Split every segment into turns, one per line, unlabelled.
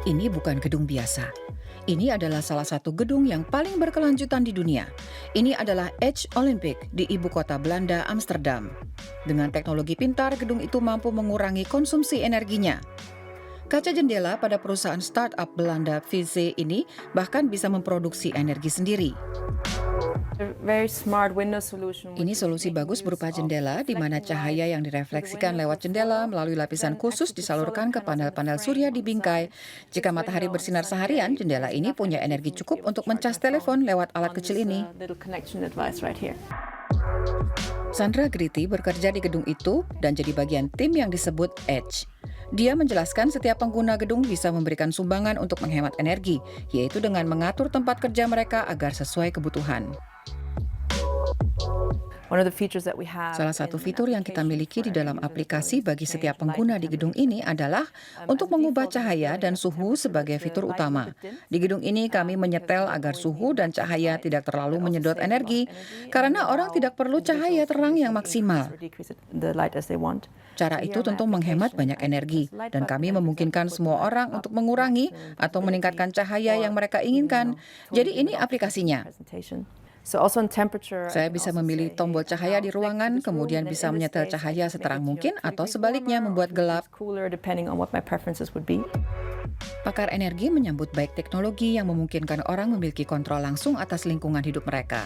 Ini bukan gedung biasa. Ini adalah salah satu gedung yang paling berkelanjutan di dunia. Ini adalah Edge Olympic di ibu kota Belanda, Amsterdam. Dengan teknologi pintar, gedung itu mampu mengurangi konsumsi energinya. Kaca jendela pada perusahaan startup Belanda VZ ini bahkan bisa memproduksi energi sendiri. Ini solusi bagus berupa jendela di mana cahaya yang direfleksikan lewat jendela melalui lapisan khusus disalurkan ke panel-panel surya di bingkai. Jika matahari bersinar seharian, jendela ini punya energi cukup untuk mencas telepon lewat alat kecil ini. Sandra Gritti bekerja di gedung itu dan jadi bagian tim yang disebut Edge. Dia menjelaskan setiap pengguna gedung bisa memberikan sumbangan untuk menghemat energi, yaitu dengan mengatur tempat kerja mereka agar sesuai kebutuhan. Salah satu fitur yang kita miliki di dalam aplikasi bagi setiap pengguna di gedung ini adalah untuk mengubah cahaya dan suhu sebagai fitur utama. Di gedung ini kami menyetel agar suhu dan cahaya tidak terlalu menyedot energi, karena orang tidak perlu cahaya terang yang maksimal. Cara itu tentu menghemat banyak energi, dan kami memungkinkan semua orang untuk mengurangi atau meningkatkan cahaya yang mereka inginkan. Jadi ini aplikasinya. Saya bisa memilih tombol cahaya di ruangan, kemudian bisa menyetel cahaya seterang mungkin atau sebaliknya membuat gelap. Pakar energi menyambut baik teknologi yang memungkinkan orang memiliki kontrol langsung atas lingkungan hidup mereka.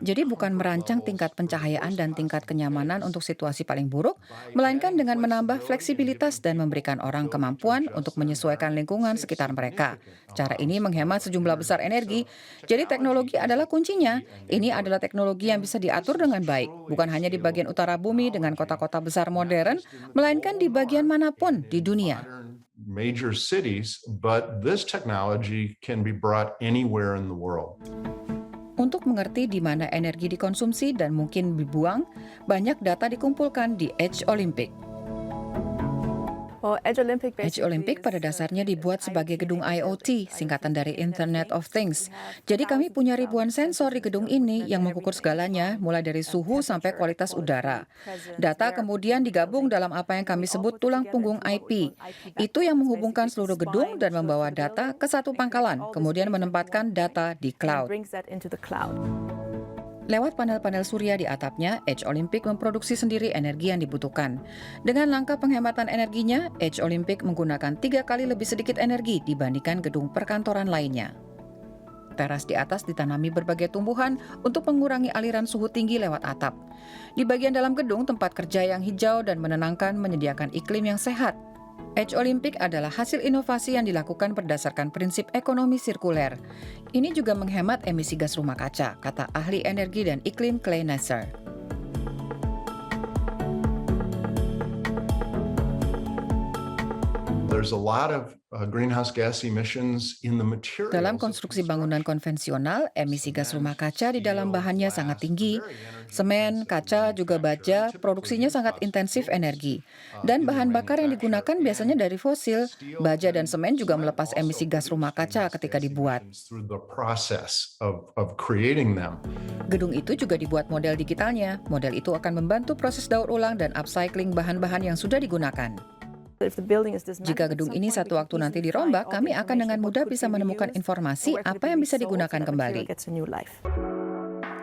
Jadi bukan merancang tingkat pencahayaan dan tingkat kenyamanan untuk situasi paling buruk, melainkan dengan menambah fleksibilitas dan memberikan orang kemampuan untuk menyesuaikan lingkungan sekitar mereka. Cara ini menghemat sejumlah besar energi, jadi teknologi adalah kuncinya. Ini adalah teknologi yang bisa diatur dengan baik, bukan hanya di bagian utara bumi dengan kota-kota besar modern, melainkan di bagian manapun di dunia.
Major cities, but this technology can be brought anywhere in the world.
Untuk mengerti di mana energi dikonsumsi dan mungkin dibuang, banyak data dikumpulkan di Edge Olympic. Edge Olympic pada dasarnya dibuat sebagai gedung IoT, singkatan dari Internet of Things. Jadi kami punya ribuan sensor di gedung ini yang mengukur segalanya, mulai dari suhu sampai kualitas udara. Data kemudian digabung dalam apa yang kami sebut tulang punggung IP. Itu yang menghubungkan seluruh gedung dan membawa data ke satu pangkalan, kemudian menempatkan data di cloud. Lewat panel-panel surya di atapnya, Edge Olympic memproduksi sendiri energi yang dibutuhkan. Dengan langkah penghematan energinya, Edge Olympic menggunakan 3 kali lebih sedikit energi dibandingkan gedung perkantoran lainnya. Teras di atas ditanami berbagai tumbuhan untuk mengurangi aliran suhu tinggi lewat atap. Di bagian dalam gedung, tempat kerja yang hijau dan menenangkan menyediakan iklim yang sehat. Edge Olympic adalah hasil inovasi yang dilakukan berdasarkan prinsip ekonomi sirkuler. Ini juga menghemat emisi gas rumah kaca, kata ahli energi dan iklim Clay Nasser.
There's a lot of greenhouse gas emissions in the materials.
Dalam konstruksi bangunan konvensional, emisi gas rumah kaca di dalam bahannya sangat tinggi. Semen, kaca, juga baja, produksinya sangat intensif energi. Dan bahan bakar yang digunakan biasanya dari fosil. Baja dan semen juga melepas emisi gas rumah kaca ketika dibuat. Gedung itu juga dibuat model digitalnya. Model itu akan membantu proses daur ulang dan upcycling bahan-bahan yang sudah digunakan. Jika gedung ini satu waktu nanti dirombak, kami akan dengan mudah bisa menemukan informasi apa yang bisa digunakan kembali.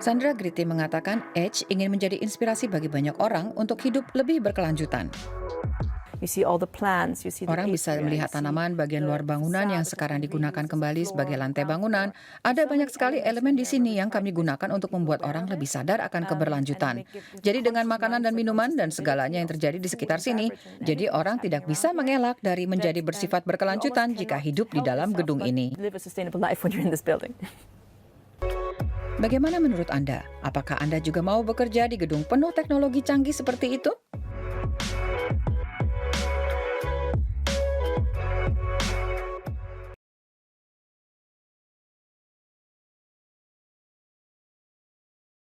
Sandra Gritti mengatakan Edge ingin menjadi inspirasi bagi banyak orang untuk hidup lebih berkelanjutan. Orang bisa melihat tanaman bagian luar bangunan yang sekarang digunakan kembali sebagai lantai bangunan. Ada banyak sekali elemen di sini yang kami gunakan untuk membuat orang lebih sadar akan keberlanjutan. Jadi dengan makanan dan minuman dan segalanya yang terjadi di sekitar sini, jadi orang tidak bisa mengelak dari menjadi bersifat berkelanjutan jika hidup di dalam gedung ini. Bagaimana menurut Anda? Apakah Anda juga mau bekerja di gedung penuh teknologi canggih seperti itu?